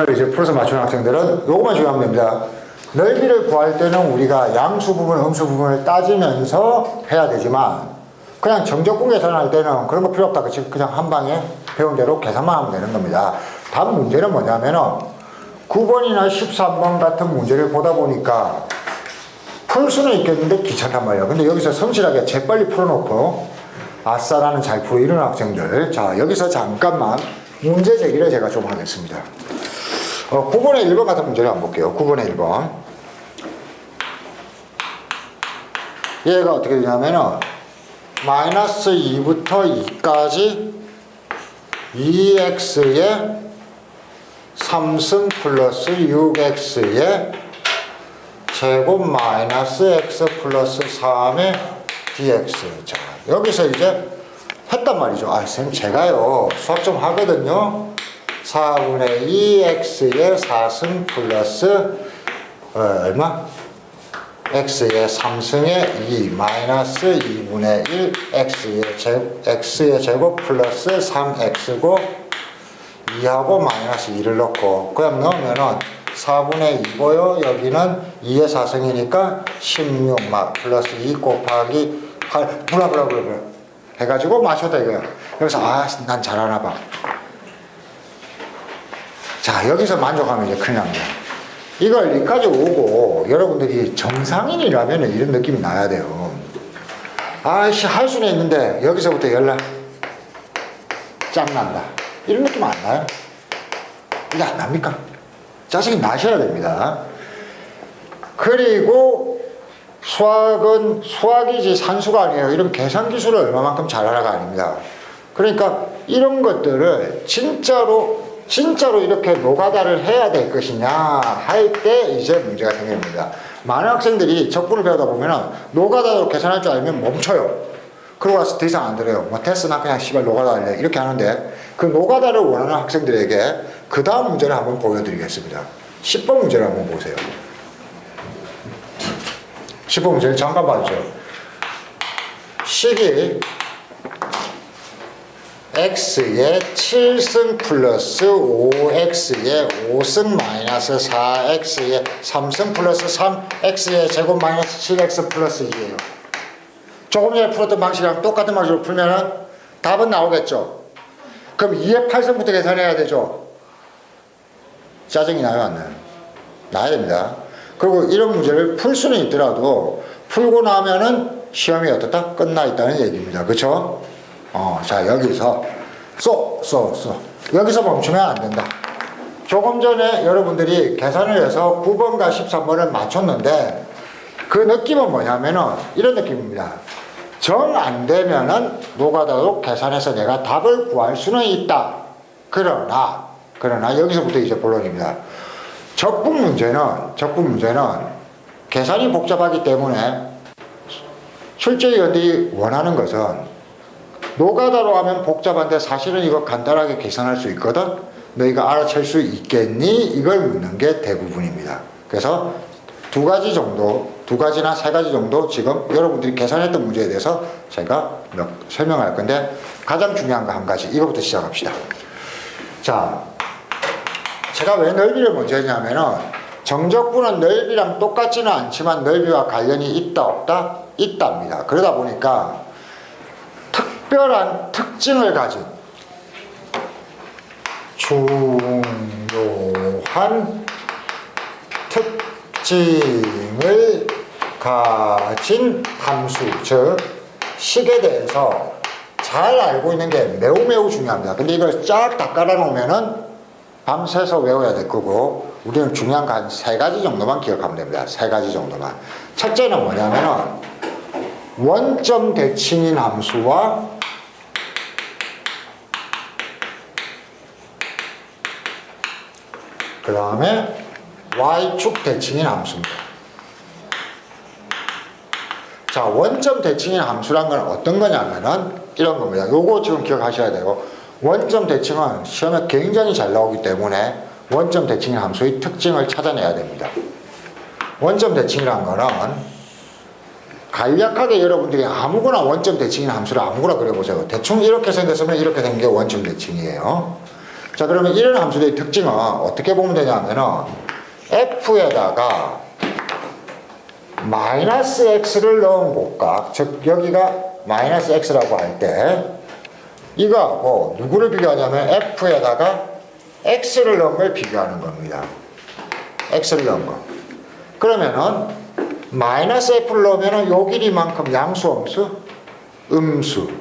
이제 풀어서 맞추는 학생들은 요것만 주의하면 됩니다. 넓이를 구할 때는 우리가 양수 부분, 음수 부분을 따지면서 해야 되지만 그냥 정적분 계산할 때는 그런 거 필요 없다. 그냥 한 방에 배운 대로 계산만 하면 되는 겁니다. 다음 문제는 뭐냐면은 9번이나 13번 같은 문제를 보다 보니까 풀 수는 있겠는데 귀찮단 말이에요. 근데 여기서 성실하게 재빨리 풀어놓고 아싸 나는 잘 풀어 이런 학생들, 자 여기서 잠깐만 문제 제기를 제가 좀 하겠습니다. 9번의 1번 같은 문제를 한번 볼게요. 9번의 1번. 얘가 어떻게 되냐면은 마이너스 2부터 2까지 2x의 3승 플러스 6x의 제곱 마이너스 x 플러스 3의 dx. 자, 여기서 이제 했단 말이죠. 아, 선생님, 제가요, 수학 좀 하거든요. 4분의 2x의 4승 플러스, 얼마? x의 3승의 2 마이너스 2분의 1 x의 제곱 플러스 3x고 2하고 마이너스 2를 넣고 그냥 넣으면은 4분의 2고요. 여기는 2의 4승이니까 16 막 플러스 2 곱하기 8 블라블라블라 해가지고 마셨다 이거야. 여기서 난 잘하나 봐. 자, 여기서 만족하면 이제 큰일 납니다. 이걸 여기까지 오고 여러분들이 정상인이라면 이런 느낌이 나야 돼요. 아이씨, 할 수는 있는데 여기서부터 연락 짱난다 이런 느낌 안 나요? 이게 안 납니까? 짜증이 나셔야 됩니다. 그리고 수학은 수학이지 산수가 아니에요. 이런 계산 기술을 얼마만큼 잘하라가 아닙니다. 그러니까 이런 것들을 진짜로 이렇게 노가다를 해야 될 것이냐 할 때 이제 문제가 생깁니다. 많은 학생들이 적분을 배우다 보면 노가다로 계산할 줄 알면 멈춰요. 그러고 나서 더 이상 안 들어요. 뭐 됐어, 나 그냥 씨발 노가다 할래 이렇게 하는데, 그 노가다를 원하는 학생들에게 그 다음 문제를 한번 보여드리겠습니다. 10번 문제를 한번 보세요. 10번 문제를 잠깐 봐주세요. 식이 x의 7승 플러스 5x의 5승 마이너스 4x의 3승 플러스 3x의 제곱 마이너스 7x 플러스 2예요. 조금 전에 풀었던 방식이랑 똑같은 방식으로 풀면은 답은 나오겠죠. 그럼 2의 8승부터 계산해야 되죠. 짜증이 나요, 안 나요? 나야 됩니다. 그리고 이런 문제를 풀 수는 있더라도 풀고 나면은 시험이 어떻다? 끝나 있다는 얘기입니다. 그쵸? 자, 여기서 여기서 멈추면 안 된다. 조금 전에 여러분들이 계산을 해서 9번과 13번을 맞췄는데 그 느낌은 뭐냐면은 이런 느낌입니다. 정 안 되면은 노가다로 계산해서 내가 답을 구할 수는 있다. 그러나 여기서부터 이제 본론입니다. 적분 문제는 계산이 복잡하기 때문에 출제위원들이 원하는 것은 노가다로 하면 복잡한데 사실은 이거 간단하게 계산할 수 있거든? 너희가 알아챌 수 있겠니? 이걸 묻는 게 대부분입니다. 그래서 두 가지나 세 가지 정도 지금 여러분들이 계산했던 문제에 대해서 제가 설명할 건데, 가장 중요한 거 한 가지, 이거부터 시작합시다. 자, 제가 왜 넓이를 먼저 했냐면은 정적분은 넓이랑 똑같지는 않지만 넓이와 관련이 있다 없다? 있답니다. 그러다 보니까 특별한 특징을 가진 중요한 특징을 가진 함수, 즉 식에 대해서 잘 알고 있는 게 매우 중요합니다. 근데 이걸 쫙 다 깔아놓으면은 밤새서 외워야 될 거고, 우리는 중요한 거 한 세 가지 정도만 기억하면 됩니다. 세 가지 정도만. 첫째는 뭐냐면은 원점 대칭인 함수와 그 다음에 y축 대칭인 함수입니다. 자, 원점 대칭인 함수란 건 어떤 거냐면은 이런 겁니다. 요거 지금 기억하셔야 돼요. 원점 대칭은 시험에 굉장히 잘 나오기 때문에 원점 대칭인 함수의 특징을 찾아내야 됩니다. 원점 대칭이란 거는 간략하게 여러분들이 아무거나 원점 대칭인 함수를 아무거나 그려보세요. 대충 이렇게 생겼으면 이렇게 생긴 게 원점 대칭이에요. 자, 그러면 이런 함수들의 특징은 어떻게 보면 되냐면은 f에다가 마이너스 x를 넣은 곱값, 즉 여기가 마이너스 x라고 할 때 이거하고 누구를 비교하냐면 f에다가 x를 넣은 걸 비교하는 겁니다. x를 넣은 거. 그러면은 마이너스 f를 넣으면은 요 길이만큼 양수 음수? 음수.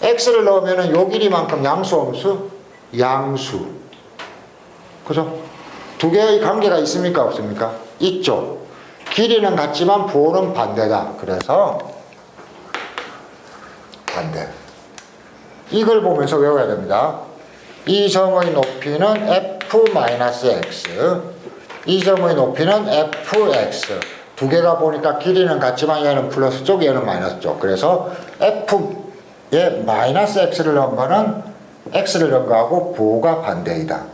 x를 넣으면은 요 길이만큼 양수 음수? 양수. 그죠? 두 개의 관계가 있습니까? 없습니까? 있죠. 길이는 같지만 부호는 반대다. 그래서 반대. 이걸 보면서 외워야 됩니다. 이 점의 높이는 f-x, 이 점의 높이는 fx. 두 개가 보니까 길이는 같지만 얘는 플러스 쪽, 얘는 마이너스 쪽. 그래서 f에 마이너스 x를 넣은 거는 x를 넣은 거하고 부호가 반대이다.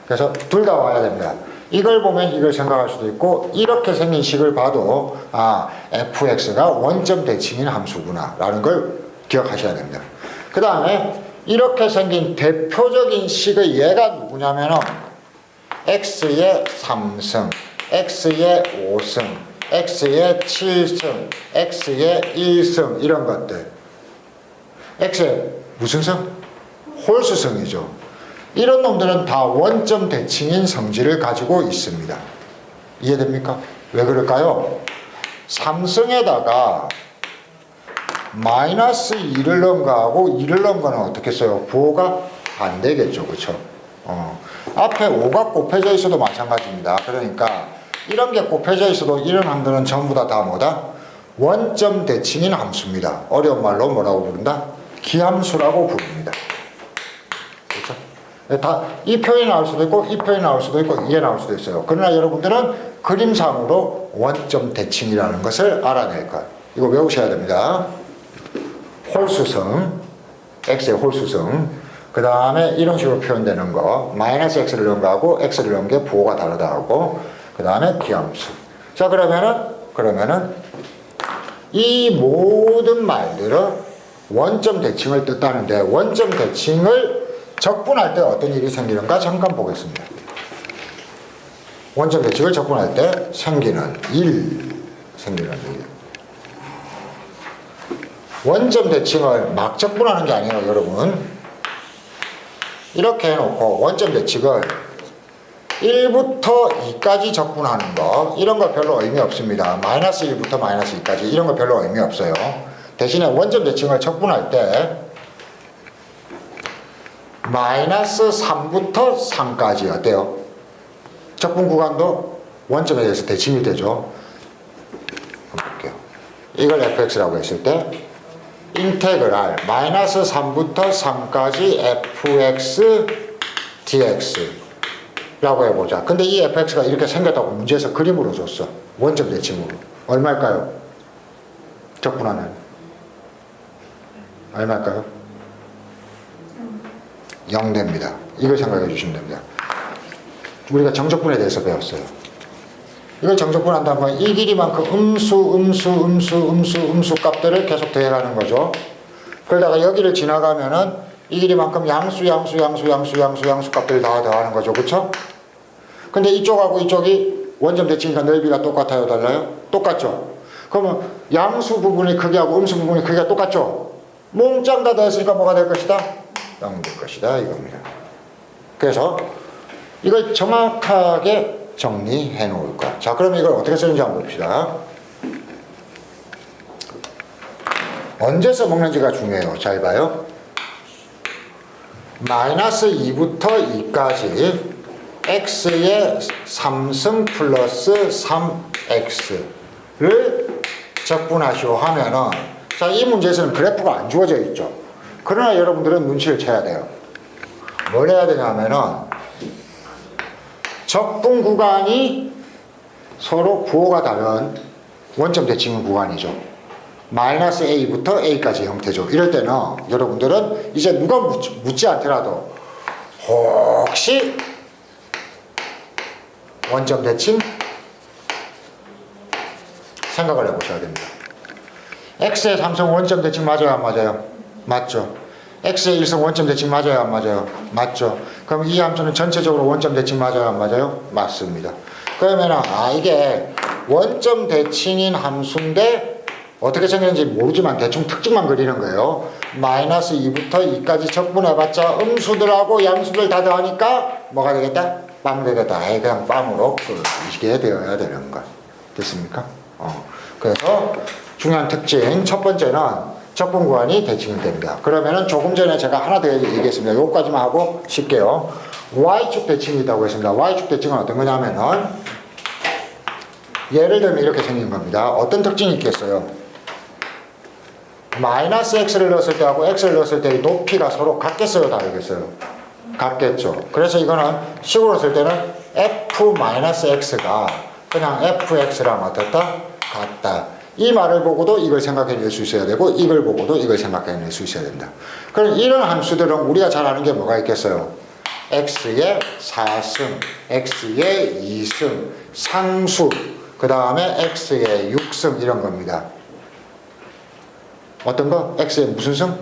그래서 둘 다 와야 됩니다. 이걸 보면 이걸 생각할 수도 있고, 이렇게 생긴 식을 봐도 아, fx가 원점 대칭인 함수구나 라는 걸 기억하셔야 됩니다. 그 다음에 이렇게 생긴 대표적인 식의 얘가 누구냐면은 x의 3승, x의 5승, x의 7승, x의 1승 이런 것들. x의 무슨 승? 홀수승이죠. 이런 놈들은 다 원점 대칭인 성질을 가지고 있습니다. 이해됩니까? 왜 그럴까요? 3승에다가 마이너스 2를 넣은 거하고 2를 넣은 거는 어떻게 써요? 부호가 안 되겠죠. 그쵸? 앞에 5가 곱해져 있어도 마찬가지입니다. 그러니까 이런 게 곱해져 있어도 이런 함들은 전부 다 뭐다? 원점 대칭인 함수입니다. 어려운 말로 뭐라고 부른다? 기함수라고 부릅니다. 그렇죠? 다 이 표현이 나올 수도 있고 이 표현이 나올 수도 있고 이게 나올 수도 있어요. 그러나 여러분들은 그림상으로 원점 대칭이라는 것을 알아낼 것. 이거 외우셔야 됩니다. 홀수성, x의 홀수성. 그 다음에 이런 식으로 표현되는 거, 마이너스 x를 넣은 거하고 x를 넣은 게 부호가 다르다 하고, 그 다음에 기함수. 자, 그러면은 이 모든 말들은 원점 대칭을 뜻하는데, 원점 대칭을 적분할 때 어떤 일이 생기는가 잠깐 보겠습니다. 원점 대칭을 적분할 때 생기는 일. 원점 대칭을 막 적분하는 게 아니에요, 여러분. 이렇게 해놓고 원점 대칭을 1부터 2까지 적분하는 거, 이런 거 별로 의미 없습니다. 마이너스 1부터 마이너스 2까지 이런 거 별로 의미 없어요. 대신에 원점 대칭을 적분할 때 마이너스 3부터 3까지 어때요? 적분 구간도 원점에 대해서 대칭이 되죠. 한번 볼게요. 이걸 fx라고 했을 때 인테그랄 마이너스 3부터 3까지 fx dx 라고 해보자. 근데 이 fx가 이렇게 생겼다고 문제에서 그림으로 줬어. 원점 대칭으로. 얼마일까요? 적분하면 얼마일까요? 0됩니다. 이걸 생각해 주시면 됩니다. 우리가 정적분에 대해서 배웠어요. 이걸 정적분한다면 이 길이만큼 음수 값들을 계속 더해가는 거죠. 그러다가 여기를 지나가면은 이 길이만큼 양수 값들을 다 더하는 거죠. 그쵸? 근데 이쪽하고 이쪽이 원점 대칭이니까 넓이가 똑같아요? 달라요? 똑같죠? 그러면 양수 부분의 크기하고 음수 부분의 크기가 똑같죠? 몽땅 다 더했으니까 뭐가 될 것이다? 0 될 것이다 이겁니다. 그래서 이걸 정확하게 정리해 놓을 것. 자, 그럼 이걸 어떻게 쓰는지 한번 봅시다. 언제 써먹는지가 중요해요. 잘 봐요. 마이너스 2부터 2까지 x의 3승 플러스 3x를 적분하시오 하면은, 자, 이 문제에서는 그래프가 안 주어져 있죠. 그러나 여러분들은 눈치를 채야 돼요. 뭘 해야 되냐면은 적분 구간이 서로 부호가 다른 원점 대칭 구간이죠. 마이너스 a부터 a까지 형태죠. 이럴 때는 여러분들은 이제 누가 묻지 않더라도 혹시 원점 대칭 생각을 해보셔야 됩니다. x의 3승 원점 대칭 맞아요, 안 맞아요? 맞죠. x의 일성 원점 대칭 맞아요, 안 맞아요? 맞죠? 그럼 이 함수는 전체적으로 원점 대칭 맞아요, 안 맞아요? 맞습니다. 그러면은 이게 원점 대칭인 함수인데 어떻게 생겼는지 모르지만 대충 특징만 그리는 거예요. 마이너스 2부터 2까지 적분해봤자 음수들하고 양수들 다 더하니까 뭐가 되겠다? 빵 되겠다. 그냥 빵으로 이게 되어야 되는 거. 됐습니까? 그래서 중요한 특징 첫 번째는 적분 구간이 대칭이 됩니다. 그러면은 조금 전에 제가 하나 더 얘기했습니다. 요거까지만 하고 쉽게요. Y축 대칭이 있다고 했습니다. Y축 대칭은 어떤 거냐면은 예를 들면 이렇게 생긴 겁니다. 어떤 특징이 있겠어요? 마이너스 x를 넣었을 때하고 x를 넣었을 때의 높이가 서로 같겠어요, 다르겠어요? 같겠죠. 그래서 이거는 식으로 쓸 때는 f-x가 그냥 fx랑 어떻다? 같다. 이 말을 보고도 이걸 생각해낼 수 있어야 되고 이걸 보고도 이걸 생각해낼 수 있어야 된다. 그럼 이런 함수들은 우리가 잘 아는 게 뭐가 있겠어요? x의 4승, x의 2승, 상수, 그 다음에 x의 6승 이런 겁니다. 어떤 거? x의 무슨 승?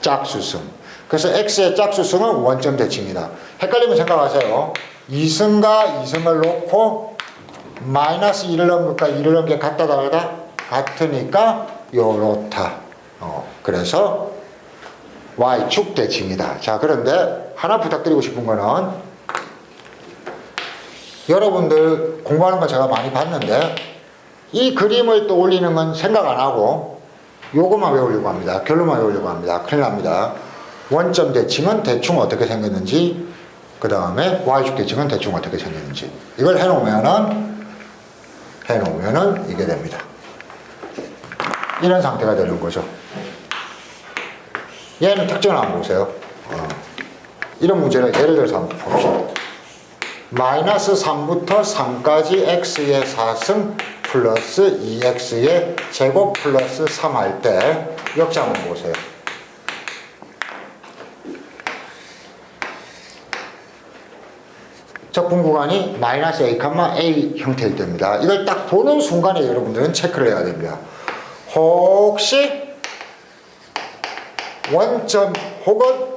짝수승. 그래서 x의 짝수승은 원점 대칭이다. 헷갈리면 생각하세요. 2승과 2승을 놓고 마이너스 1을 넣은 것과 1을 넣은 게 같다 다르다? 같으니까 요렇다. 그래서 y축 대칭이다. 자, 그런데 하나 부탁드리고 싶은 거는 여러분들 공부하는 거 제가 많이 봤는데 이 그림을 떠올리는 건 생각 안 하고 요것만 외우려고 합니다. 결론만 외우려고 합니다. 큰일 납니다. 원점 대칭은 대충 어떻게 생겼는지, 그 다음에 y축 대칭은 대충 어떻게 생겼는지 이걸 해놓으면은 이게 됩니다. 이런 상태가 되는 거죠. 얘는 특징을 한번 보세요. 이런 문제를 예를 들어서 한번 봅시다. 마이너스 3부터 3까지 x의 4승 플러스 2x의 제곱 플러스 3 할 때 역시 한번 보세요. 적분 구간이 마이너스 a, a 형태일 때입니다. 이걸 딱 보는 순간에 여러분들은 체크를 해야 됩니다. 혹시 원점 혹은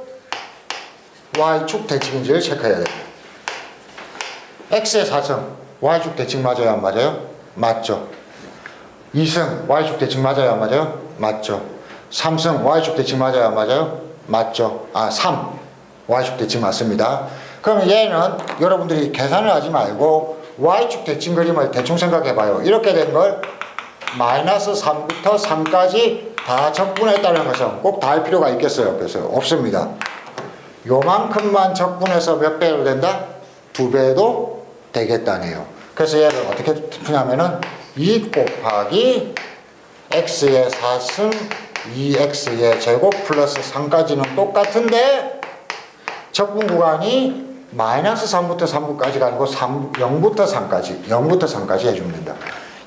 y축 대칭인지를 체크해야 됩니다. x의 4승 y축 대칭 맞아요, 안 맞아요? 맞죠. 2승 y축 대칭 맞아요, 안 맞아요? 맞죠. 3승 y축 대칭 맞아요, 안 맞아요? 맞죠. 3 y축 대칭 맞습니다. 그러면 얘는 여러분들이 계산을 하지 말고 y축 대칭 그림을 대충 생각해 봐요. 이렇게 된 걸 마이너스 3부터 3까지 다 적분했다는 것은 꼭 다 할 필요가 있겠어요? 없겠어요? 없습니다. 요만큼만 적분해서 몇 배로 된다? 2배도 되겠다네요. 그래서 얘를 어떻게 푸냐면은 2 곱하기 x의 4승 2x의 제곱 플러스 3까지는 똑같은데 적분 구간이 마이너스 3부터 3까지가 아니고 0부터 3까지 해주면 된다.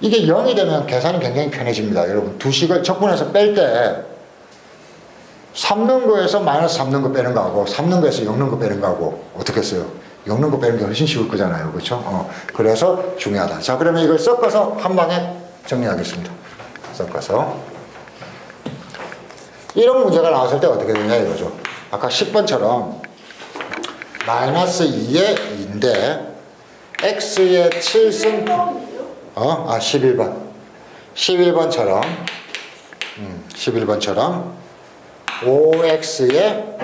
이게 0이 되면 계산이 굉장히 편해집니다. 여러분 두 식을 적분해서 뺄 때 3 넣은 거에서 마이너스 3 넣은 거 빼는 거하고 3 넣은 거에서 0 넣은 거 빼는 거하고 어떻게 했어요? 0 넣은 거 빼는 게 훨씬 쉬울 거잖아요. 그렇죠? 그래서 중요하다. 자, 그러면 이걸 섞어서 한 방에 정리하겠습니다. 섞어서 이런 문제가 나왔을 때 어떻게 되냐 이거죠. 아까 10번처럼 마이너스 2의 2인데 x의 7승 11번처럼 5x의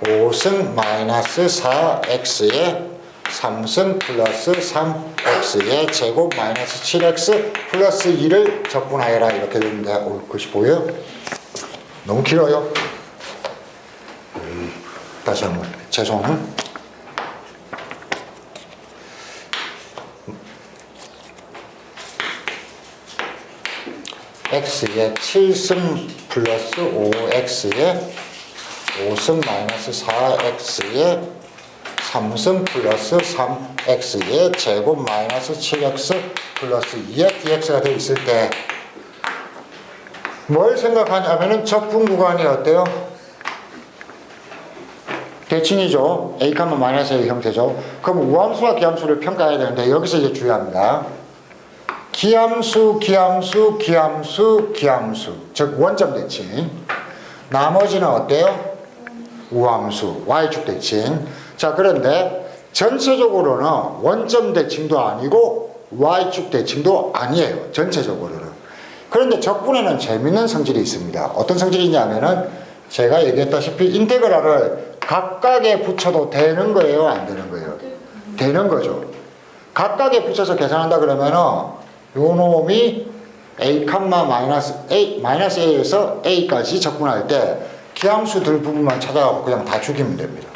5승 마이너스 4x의 3승 플러스 3x의 제곱 마이너스 7x 플러스 2를 적분하여라 이렇게 되는데 글씨 보여요? 너무 길어요. 다시 한번 죄송. x의 7승 플러스 5x의 5승 마이너스 4x의 3승 플러스 3x의 제곱 마이너스 7x 플러스 2의 dx가 되어 있을 때 뭘 생각하냐면은 적분 구간이 어때요? 대칭이죠. a, 마이너스 a 형태죠. 그럼 우함수와 기함수를 평가해야 되는데 여기서 이제 주의합니다. 기함수, 즉 원점 대칭. 나머지는 어때요? 우함수, y축 대칭. 자, 그런데 전체적으로는 원점 대칭도 아니고 y축 대칭도 아니에요. 전체적으로는. 그런데 적분에는 재밌는 성질이 있습니다. 어떤 성질이 있냐면은 제가 얘기했다시피 인테그랄을 각각에 붙여도 되는 거예요? 안 되는 거예요? 되는 거죠. 각각에 붙여서 계산한다 그러면은 요 놈이 a, 마이너스 a에서 a까지 적분할 때 기함수 들 부분만 찾아가고 그냥 다 죽이면 됩니다.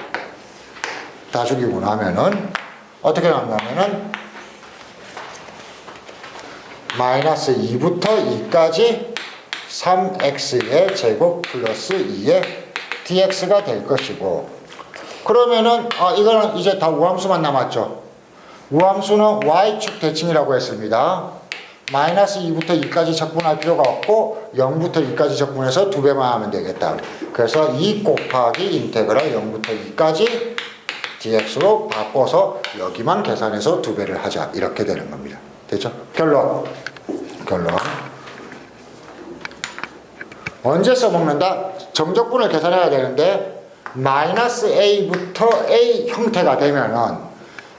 다 죽이고 나면은 어떻게 나오냐면은 마이너스 2부터 2까지 3x의 제곱 플러스 2의 dx가 될 것이고, 그러면은 이거는 이제 다 우함수만 남았죠. 우함수는 y축 대칭이라고 했습니다. 마이너스 2부터 2까지 적분할 필요가 없고 0부터 2까지 적분해서 2배만 하면 되겠다. 그래서 2 곱하기 인테그랄 0부터 2까지 dx로 바꿔서 여기만 계산해서 2배를 하자. 이렇게 되는 겁니다. 됐죠? 결론. 언제 써먹는다? 정적분을 계산해야 되는데 마이너스 a부터 a 형태가 되면은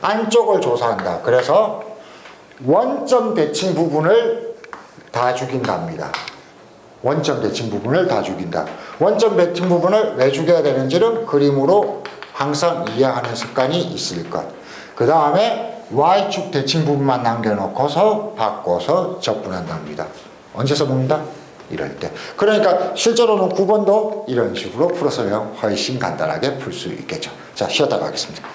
안쪽을 조사한다. 그래서 원점 대칭 부분을 다 죽인답니다. 원점 대칭 부분을 다 죽인다. 원점 대칭 부분을 왜 죽여야 되는지는 그림으로 항상 이해하는 습관이 있을 것. 그 다음에 y축 대칭 부분만 남겨놓고서 바꿔서 적분한답니다. 언제 써먹는다? 이럴 때. 그러니까 실제로는 9번도 이런 식으로 풀어서면 훨씬 간단하게 풀 수 있겠죠. 자, 쉬었다가 하겠습니다.